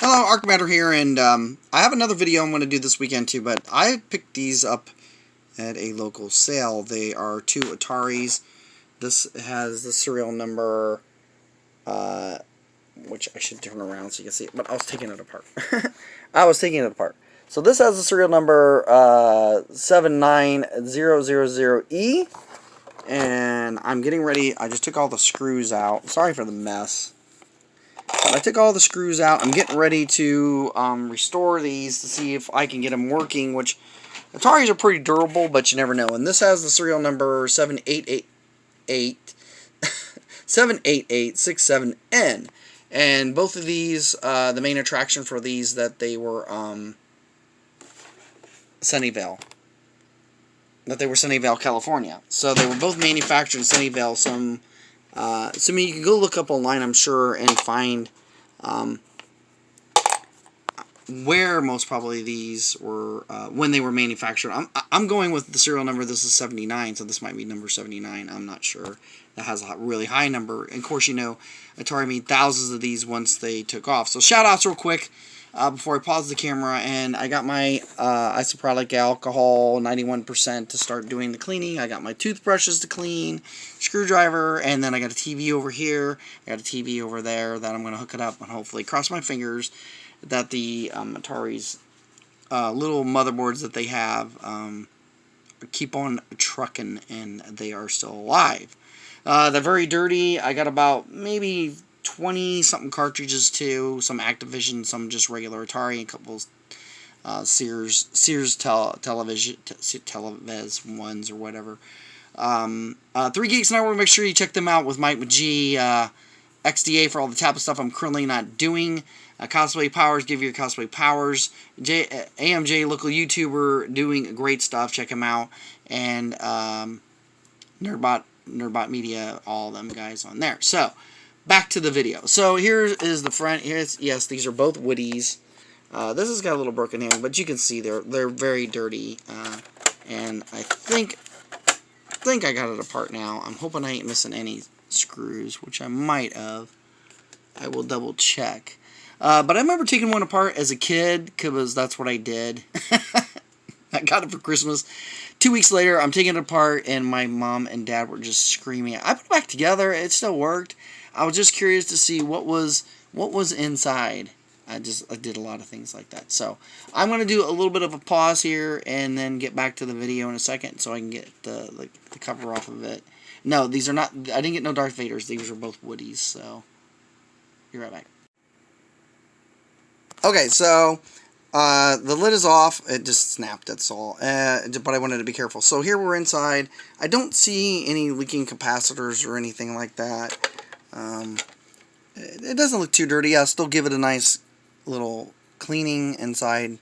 Hello, Archmatter here, and I have another video I'm going to do this weekend too, but I picked these up at a local sale. They are two Ataris. This has the serial number, which I should turn around so you can see it, but I was taking it apart. So this has the serial number 79000E, and I'm getting ready. I just took all the screws out. Sorry for the mess. I took all the screws out. I'm getting ready to restore these to see if I can get them working, which Ataris are pretty durable, but you never know. And this has the serial number 78867N. And both of these, the main attraction for these, that they were Sunnyvale. California. So they were both manufactured in Sunnyvale. So I mean, you can go look up online, I'm sure, and find where most probably these were when they were manufactured. I'm going with the serial number. This is 79, so this might be number 79. I'm not sure. That has a really high number. And of course, you know, Atari made thousands of these once they took off. So shout outs real quick before I pause the camera. And I got my isopropyl alcohol 91% to start doing the cleaning. I got my toothbrushes to clean, screwdriver, and then I got a TV over here. I got a TV over there that I'm going to hook it up and hopefully cross my fingers that the Atari's little motherboards that they have keep on trucking and they are still alive. They're very dirty. I got about maybe 20-something cartridges too. Some Activision, some just regular Atari, a couple Sears Televis ones or whatever. 3 Geeks Network, make sure you check them out with Mike G. XDA for all the tablet stuff I'm currently not doing. Cosplay Powers, give your Cosplay Powers. AMJ, local YouTuber, doing great stuff. Check him out. And Nerdbot Media, all them guys on there. So, back to the video. So, here is the front. Yes, these are both Woodies. This has got a little broken handle, but you can see they're very dirty. And I think I got it apart now. I'm hoping I ain't missing any screws, which I might have. I will double check. But I remember taking one apart as a kid, because that's what I did. I got it for Christmas. 2 weeks later, I'm taking it apart, and my mom and dad were just screaming. I put it back together. It still worked. I was just curious to see what was inside. I did a lot of things like that. So I'm going to do a little bit of a pause here, and then get back to the video in a second, so I can get the cover off of it. No, these are not. I didn't get no Darth Vaders. These are both Woodies. So be right back. Okay, so the lid is off. It just snapped, that's all. But I wanted to be careful. So here we're inside. I don't see any leaking capacitors or anything like that. It doesn't look too dirty. I'll still give it a nice little cleaning inside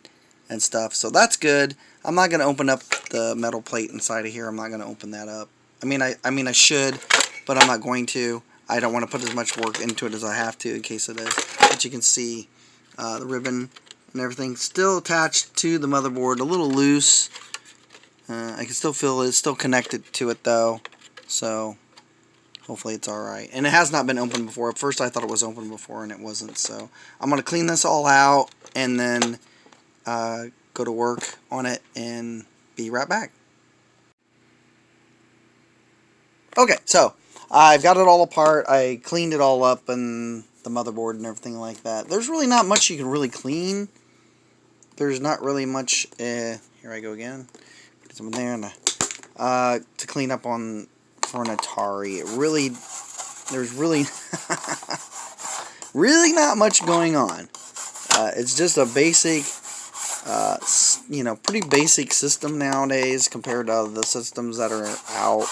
and stuff. So that's good. I'm not going to open up the metal plate inside of here. I'm not going to open that up. I mean, I should, but I'm not going to. I don't want to put as much work into it as I have to in case it is. But you can see the ribbon and everything still attached to the motherboard, a little loose. I can still feel it's still connected to it though, so hopefully it's alright. And it has not been opened before. At first I thought it was open before and it wasn't, so I'm going to clean this all out and then go to work on it and be right back. Okay, so I've got it all apart. I cleaned it all up and the motherboard and everything like that. There's really not much you can really clean. There's not really much. Here I go again. Put some in there and to clean up on for an Atari. There's really really not much going on. It's just a basic, pretty basic system nowadays compared to the systems that are out.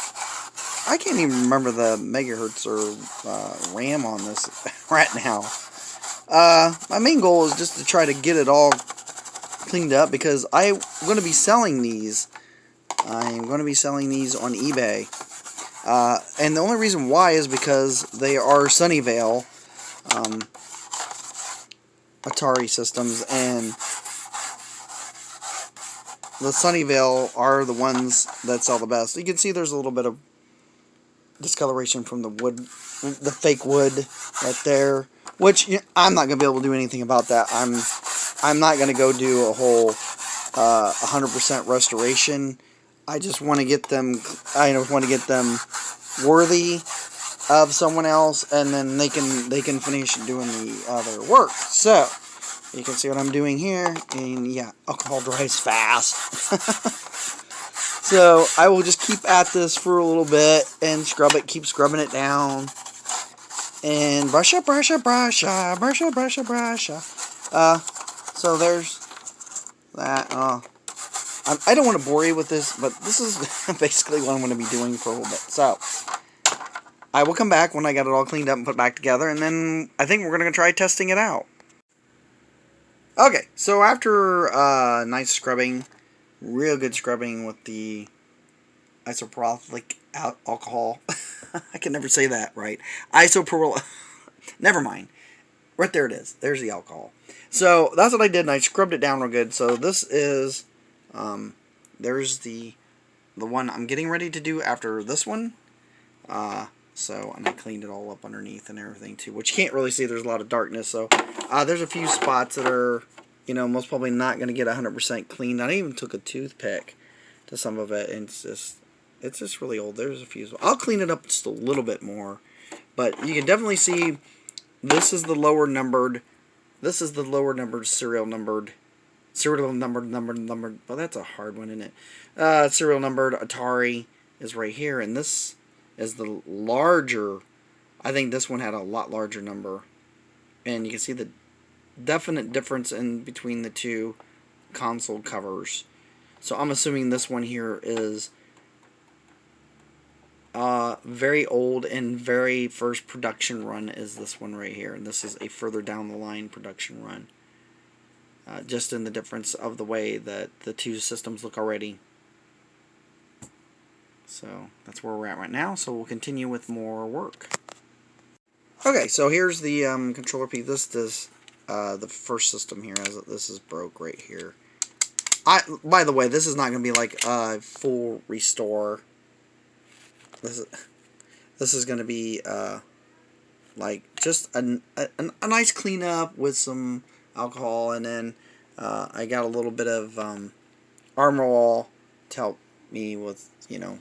I can't even remember the megahertz or RAM on this right now. My main goal is just to try to get it all cleaned up because I'm going to be selling these. I'm going to be selling these on eBay. And the only reason why is because they are Sunnyvale Atari systems, and the Sunnyvale are the ones that sell the best. You can see there's a little bit of discoloration from the wood, the fake wood right there. which I'm not going to be able to do anything about that. I'm not going to go do a whole 100% restoration. I just want to get them. I just want to get them worthy of someone else, and then they can finish doing the other work. So you can see what I'm doing here, and yeah, alcohol dries fast. So I will just keep at this for a little bit and scrub it, keep scrubbing it down, and brush up, brush up, brush up, brush up, brush up, brush up. So there's that. I don't want to bore you with this, but this is basically what I'm going to be doing for a little bit. So I will come back when I got it all cleaned up and put back together, and then I think we're going to try testing it out. Okay, so after nice scrubbing, real good scrubbing with the isopropyl alcohol. I can never say that right. Isopropyl. Never mind. Right there it is. There's the alcohol. So that's what I did, and I scrubbed it down real good. So this is, there's the one I'm getting ready to do after this one. And I cleaned it all up underneath and everything too, which you can't really see. There's a lot of darkness. So there's a few spots that are, most probably not going to get 100% cleaned. I even took a toothpick to some of it, and it's just really old. There's a few. I'll clean it up just a little bit more, but you can definitely see this is the lower numbered. This is the lower numbered serial numbered. Well, that's a hard one, isn't it? Serial numbered Atari is right here, and this is the larger. I think this one had a lot larger number, and you can see the definite difference in between the two console covers. So I'm assuming this one here is very old, and very first production run is this one right here, and this is a further down the line production run. Just in the difference of the way that the two systems look already. So that's where we're at right now. So we'll continue with more work. Okay, so here's the controller piece. This is the first system here. This is broke right here. By the way, this is not going to be like a full restore. This is going to be like just a nice cleanup with some alcohol, and then I got a little bit of Armor All to help me with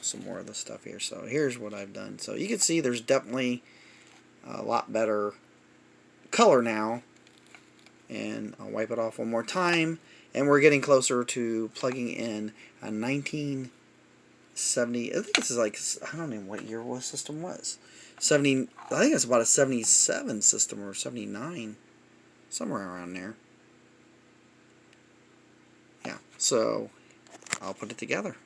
some more of the stuff here. So here's what I've done. So you can see there's definitely a lot better color now, and I'll wipe it off one more time, and we're getting closer to plugging in a 1970. I think this is like, I don't know what year the system was. 70. I think it's about a 77 system or 79, somewhere around there. Yeah, so I'll put it together.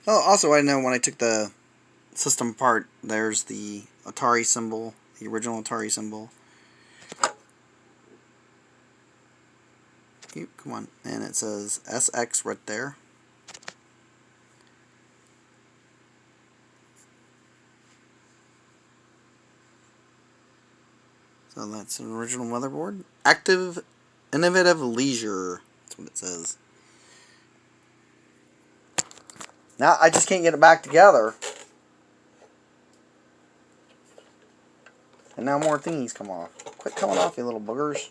Oh, also I know when I took the system apart, there's the Atari symbol, the original Atari symbol. Come on, and it says SX right there. So that's an original motherboard. Active, Innovative Leisure. That's what it says. Now I just can't get it back together. And now more thingies come off. Quit coming off, you little boogers.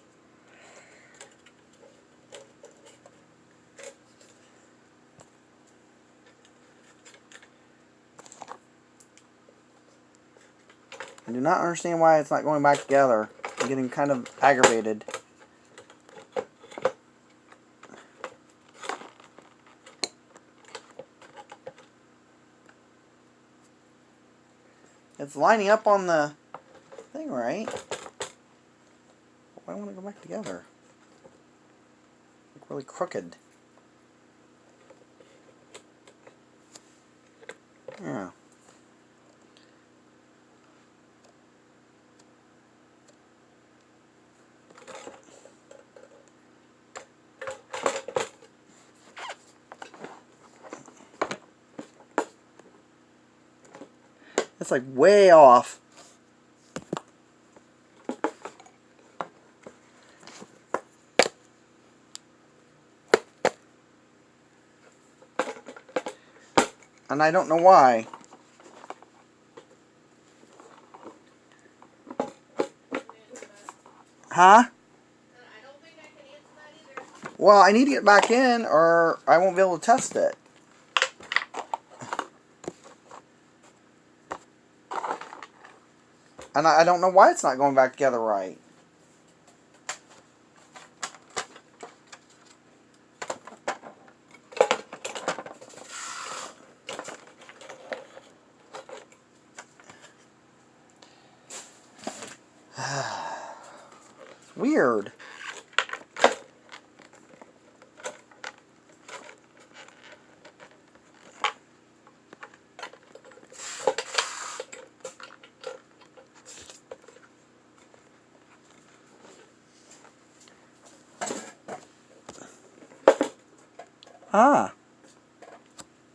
I do not understand why it's not going back together. I'm getting kind of aggravated. It's lining up on the thing, right? Why don't I want to go back together? Like really crooked. Yeah. It's like way off. And I don't know why. Huh? I don't think I can answer that either. Well, I need to get back in or I won't be able to test it. And I don't know why it's not going back together right. Weird. Ah.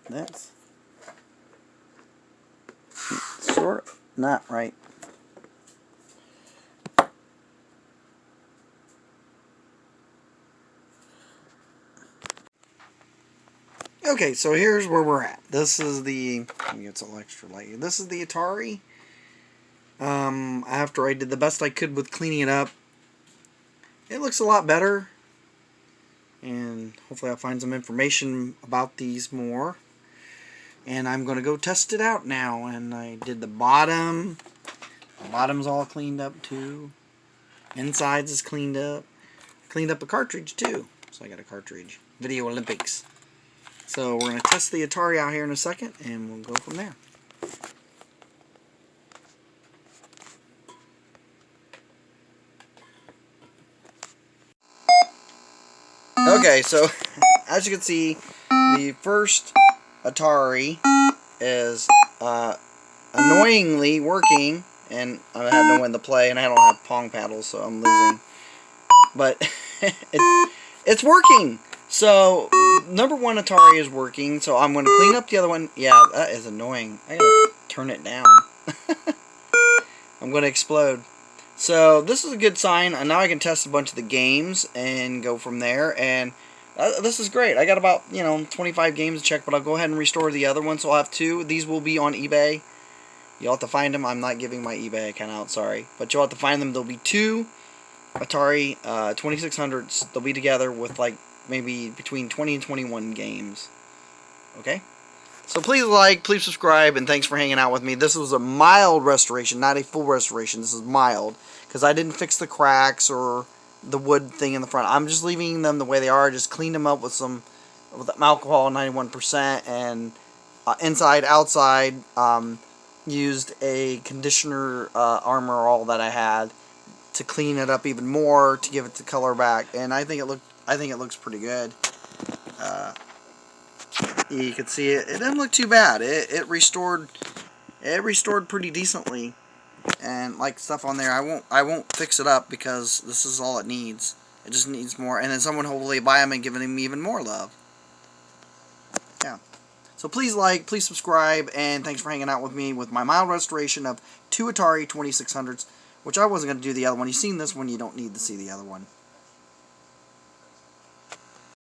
That's sort of not right. Okay, so here's where we're at. This is the, let me get some extra light. This is the Atari. After I did the best I could with cleaning it up, it looks a lot better. And hopefully I'll find some information about these more. And I'm going to go test it out now. And I did the bottom. The bottom's all cleaned up too. Insides is cleaned up. Cleaned up the cartridge too. So I got a cartridge. Video Olympics. So we're going to test the Atari out here in a second, and we'll go from there. Okay, so as you can see, the first Atari is annoyingly working, and I have no one to play, and I don't have Pong paddles, so I'm losing. But it's working! So, number one Atari is working, so I'm going to clean up the other one. Yeah, that is annoying. I gotta turn it down. I'm going to explode. So, this is a good sign, and now I can test a bunch of the games and go from there, and this is great. I got about, 25 games to check, but I'll go ahead and restore the other one, so I'll have two. These will be on eBay. You'll have to find them. I'm not giving my eBay account out, sorry. But you'll have to find them. There'll be two Atari 2600s. They'll be together with, maybe between 20 and 21 games. Okay? So please like, please subscribe, and thanks for hanging out with me. This was a mild restoration, not a full restoration. This is mild, because I didn't fix the cracks or the wood thing in the front. I'm just leaving them the way they are. I just cleaned them up with some alcohol, 91%, and inside, outside, used a conditioner Armor All that I had to clean it up even more, to give it the color back, and I think it looks pretty good. You can see it didn't look too bad. It restored pretty decently, and stuff on there, I won't fix it up because this is all it needs. It just needs more, and then someone hopefully buy them and give them even more love. Yeah. So please like, please subscribe, and thanks for hanging out with me with my mild restoration of two Atari 2600s, which I wasn't going to do the other one. You've seen this one, you don't need to see the other one.